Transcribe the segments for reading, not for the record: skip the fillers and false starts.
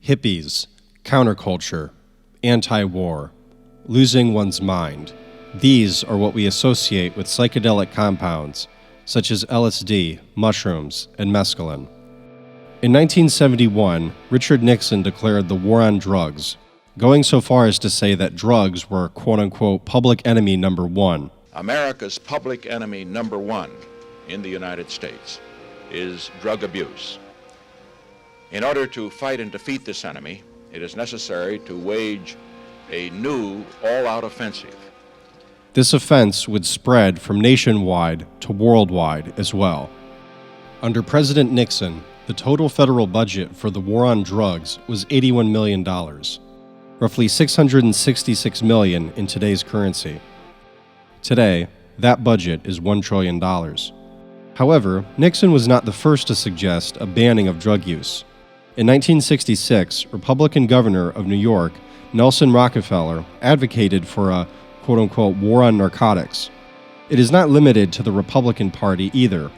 hippies, counterculture, anti-war, losing one's mind. These are what we associate with psychedelic compounds, such as LSD, mushrooms, and mescaline. In 1971, Richard Nixon declared the war on drugs, going so far as to say that drugs were, quote-unquote, public enemy number one. America's public enemy number one in the United States is drug abuse. In order to fight and defeat this enemy, it is necessary to wage a new all-out offensive. This offense would spread from nationwide to worldwide as well. Under President Nixon, the total federal budget for the war on drugs was $81 million, roughly $666 million in today's currency. Today, that budget is $1 trillion. However, Nixon was not the first to suggest a banning of drug use. In 1966, Republican governor of New York, Nelson Rockefeller, advocated for a quote-unquote war on narcotics. It is not limited to the Republican Party either.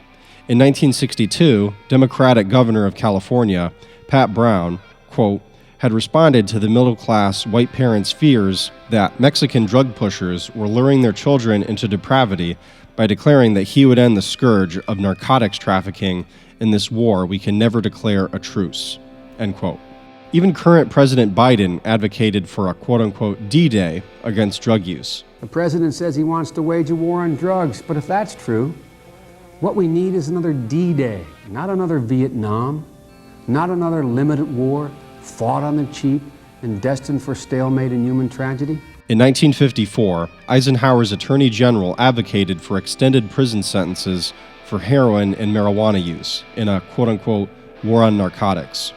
In 1962, Democratic governor of California, Pat Brown, quote, had responded to the middle-class white parents' fears that Mexican drug pushers were luring their children into depravity by declaring that he would end the scourge of narcotics trafficking in this war we can never declare a truce, end quote. Even current President Biden advocated for a quote-unquote D-Day against drug use. The president says he wants to wage a war on drugs, but if that's true, what we need is another D-Day, not another Vietnam, not another limited war fought on the cheap and destined for stalemate and human tragedy. In 1954, Eisenhower's Attorney General advocated for extended prison sentences for heroin and marijuana use in a quote-unquote war on narcotics.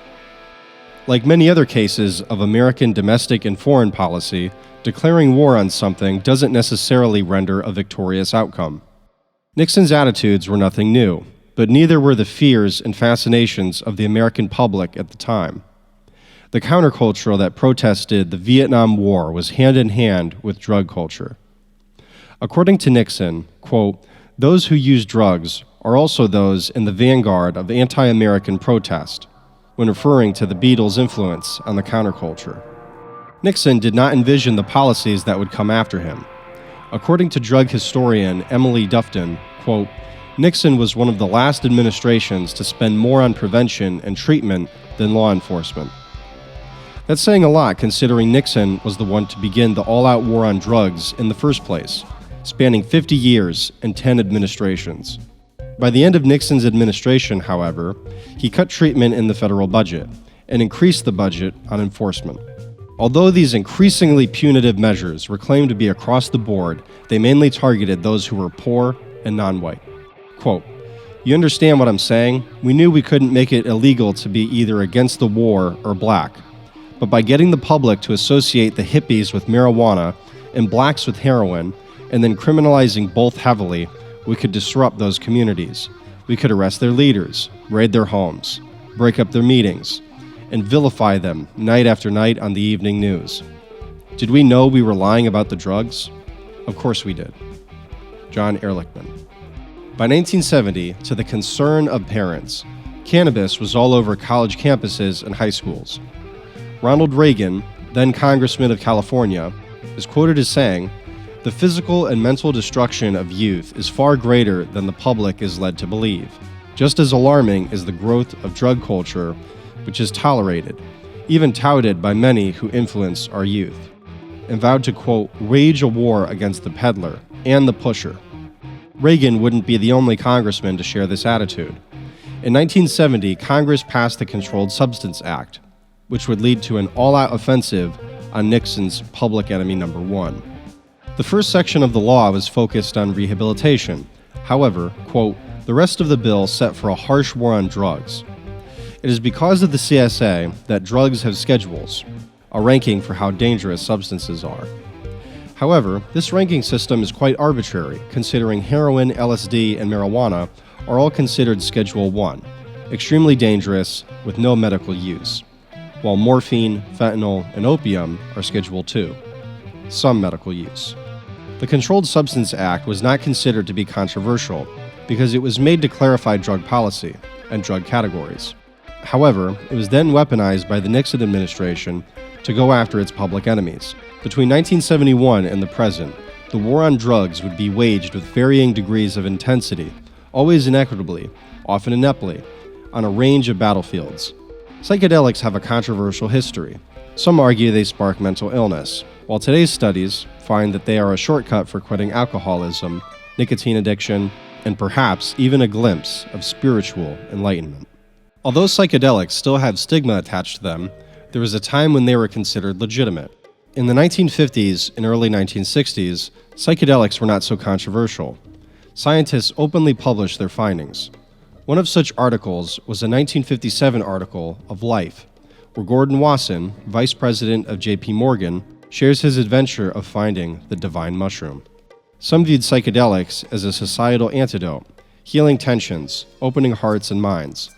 Like many other cases of American domestic and foreign policy, declaring war on something doesn't necessarily render a victorious outcome. Nixon's attitudes were nothing new, but neither were the fears and fascinations of the American public at the time. The counterculture that protested the Vietnam War was hand in hand with drug culture. According to Nixon, quote, those who use drugs are also those in the vanguard of anti-American protest, when referring to the Beatles' influence on the counterculture. Nixon did not envision the policies that would come after him. According to drug historian Emily Dufton, quote, Nixon was one of the last administrations to spend more on prevention and treatment than law enforcement. That's saying a lot considering Nixon was the one to begin the all-out war on drugs in the first place, spanning 50 years and 10 administrations. By the end of Nixon's administration, however, he cut treatment in the federal budget and increased the budget on enforcement. Although these increasingly punitive measures were claimed to be across the board, they mainly targeted those who were poor and non-white. Quote, you understand what I'm saying? We knew we couldn't make it illegal to be either against the war or black. But by getting the public to associate the hippies with marijuana and blacks with heroin, and then criminalizing both heavily, we could disrupt those communities. We could arrest their leaders, raid their homes, break up their meetings, and vilify them night after night on the evening news. Did we know we were lying about the drugs? Of course we did. John Ehrlichman. By 1970, to the concern of parents, cannabis was all over college campuses and high schools. Ronald Reagan, then Congressman of California, is quoted as saying, the physical and mental destruction of youth is far greater than the public is led to believe. Just as alarming is the growth of drug culture, which is tolerated, even touted by many who influence our youth, and vowed to, quote, wage a war against the peddler and the pusher. Reagan wouldn't be the only congressman to share this attitude. In 1970, Congress passed the Controlled Substance Act, which would lead to an all-out offensive on Nixon's public enemy number one. The first section of the law was focused on rehabilitation. However, quote, the rest of the bill set for a harsh war on drugs. It is because of the CSA that drugs have schedules, a ranking for how dangerous substances are. However, this ranking system is quite arbitrary, considering heroin, LSD, and marijuana are all considered Schedule 1, extremely dangerous with no medical use, while morphine, fentanyl, and opium are Schedule 2, some medical use. The Controlled Substance Act was not considered to be controversial because it was made to clarify drug policy and drug categories. However, it was then weaponized by the Nixon administration to go after its public enemies. Between 1971 and the present, the war on drugs would be waged with varying degrees of intensity, always inequitably, often ineptly, on a range of battlefields. Psychedelics have a controversial history. Some argue they spark mental illness, while today's studies find that they are a shortcut for quitting alcoholism, nicotine addiction, and perhaps even a glimpse of spiritual enlightenment. Although psychedelics still have stigma attached to them, there was a time when they were considered legitimate. In the 1950s and early 1960s, psychedelics were not so controversial. Scientists openly published their findings. One of such articles was a 1957 article of Life, where Gordon Wasson, vice president of J.P. Morgan, shares his adventure of finding the divine mushroom. Some viewed psychedelics as a societal antidote, healing tensions, opening hearts and minds.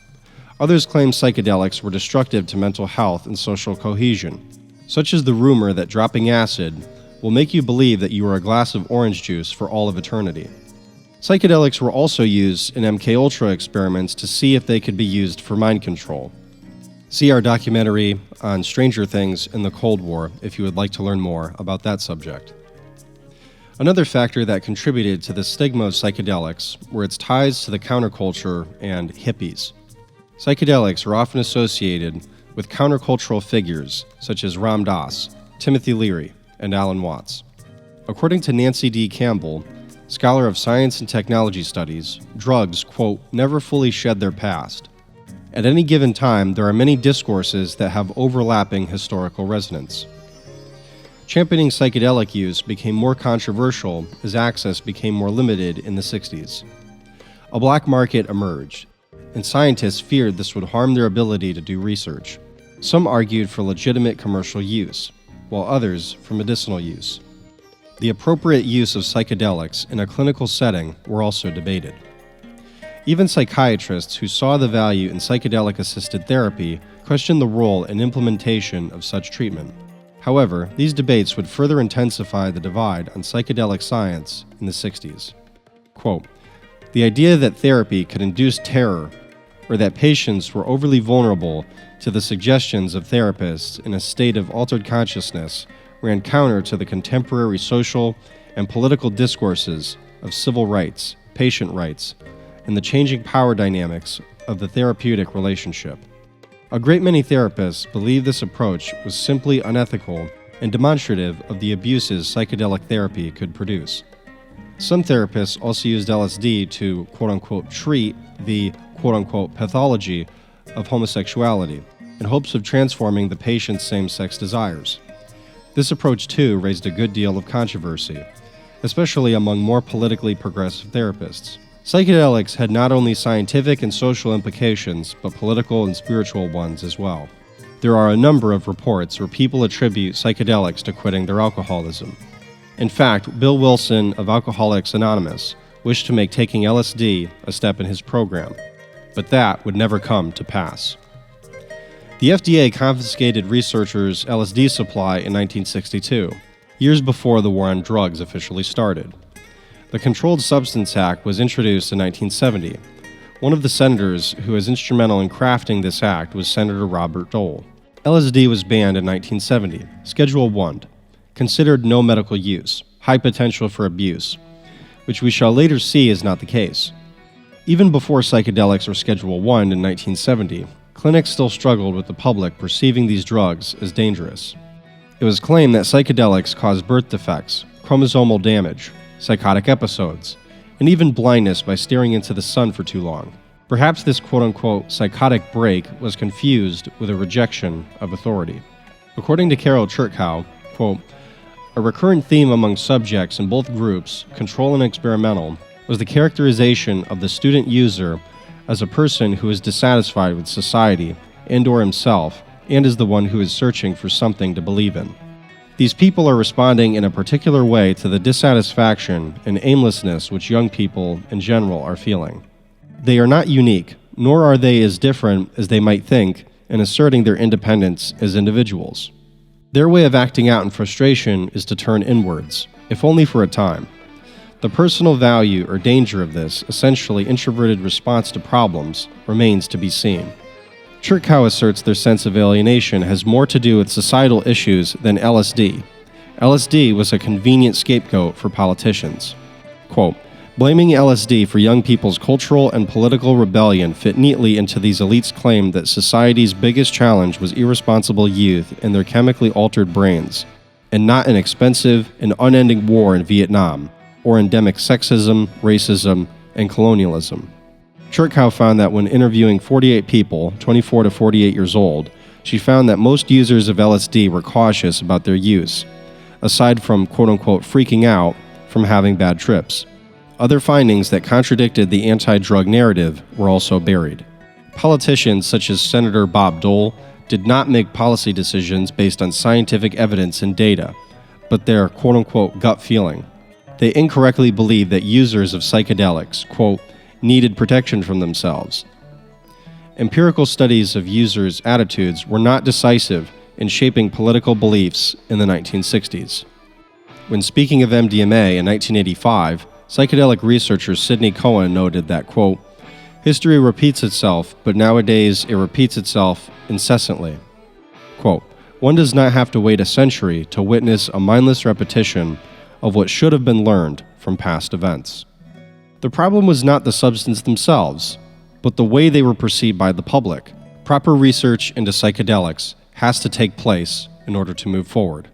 Others claimed psychedelics were destructive to mental health and social cohesion, such as the rumor that dropping acid will make you believe that you are a glass of orange juice for all of eternity. Psychedelics were also used in MKUltra experiments to see if they could be used for mind control. See our documentary on Stranger Things in the Cold War if you would like to learn more about that subject. Another factor that contributed to the stigma of psychedelics were its ties to the counterculture and hippies. Psychedelics are often associated with countercultural figures such as Ram Dass, Timothy Leary, and Alan Watts. According to Nancy D. Campbell, scholar of science and technology studies, drugs, quote, never fully shed their past. At any given time, there are many discourses that have overlapping historical resonance. Championing psychedelic use became more controversial as access became more limited in the 60s. A black market emerged, and scientists feared this would harm their ability to do research. Some argued for legitimate commercial use, while others for medicinal use. The appropriate use of psychedelics in a clinical setting were also debated. Even psychiatrists who saw the value in psychedelic-assisted therapy questioned the role and implementation of such treatment. However, these debates would further intensify the divide on psychedelic science in the 60s. Quote, the idea that therapy could induce terror or that patients were overly vulnerable to the suggestions of therapists in a state of altered consciousness ran counter to the contemporary social and political discourses of civil rights, patient rights, and the changing power dynamics of the therapeutic relationship. A great many therapists believe this approach was simply unethical and demonstrative of the abuses psychedelic therapy could produce. Some therapists also used LSD to, quote-unquote, treat the, quote-unquote, pathology of homosexuality in hopes of transforming the patient's same-sex desires. This approach, too, raised a good deal of controversy, especially among more politically progressive therapists. Psychedelics had not only scientific and social implications, but political and spiritual ones as well. There are a number of reports where people attribute psychedelics to quitting their alcoholism. In fact, Bill Wilson of Alcoholics Anonymous wished to make taking LSD a step in his program, but that would never come to pass. The FDA confiscated researchers' LSD supply in 1962, years before the war on drugs officially started. The Controlled Substance Act was introduced in 1970. One of the senators who was instrumental in crafting this act was Senator Robert Dole. LSD was banned in 1970, Schedule 1, considered no medical use, high potential for abuse, which we shall later see is not the case. Even before psychedelics were Schedule 1 in 1970, clinics still struggled with the public perceiving these drugs as dangerous. It was claimed that psychedelics caused birth defects, chromosomal damage, psychotic episodes, and even blindness by staring into the sun for too long. Perhaps this quote-unquote psychotic break was confused with a rejection of authority. According to Carol Churchow, quote, a recurrent theme among subjects in both groups, control and experimental, was the characterization of the student user as a person who is dissatisfied with society and/or himself, and is the one who is searching for something to believe in. These people are responding in a particular way to the dissatisfaction and aimlessness which young people in general are feeling. They are not unique, nor are they as different as they might think in asserting their independence as individuals. Their way of acting out in frustration is to turn inwards, if only for a time. The personal value or danger of this essentially introverted response to problems remains to be seen. Chirkow asserts their sense of alienation has more to do with societal issues than LSD. LSD was a convenient scapegoat for politicians. Quote, blaming LSD for young people's cultural and political rebellion fit neatly into these elites' claim that society's biggest challenge was irresponsible youth and their chemically altered brains, and not an expensive and unending war in Vietnam, or endemic sexism, racism, and colonialism. Chirkow found that when interviewing 48 people, 24 to 48 years old, she found that most users of LSD were cautious about their use, aside from quote-unquote freaking out from having bad trips. Other findings that contradicted the anti-drug narrative were also buried. Politicians such as Senator Bob Dole did not make policy decisions based on scientific evidence and data, but their quote-unquote gut feeling. They incorrectly believed that users of psychedelics, quote, needed protection from themselves. Empirical studies of users' attitudes were not decisive in shaping political beliefs in the 1960s. When speaking of MDMA in 1985, psychedelic researcher Sidney Cohen noted that, quote, history repeats itself, but nowadays it repeats itself incessantly. Quote, one does not have to wait a century to witness a mindless repetition of what should have been learned from past events. The problem was not the substance themselves, but the way they were perceived by the public. Proper research into psychedelics has to take place in order to move forward.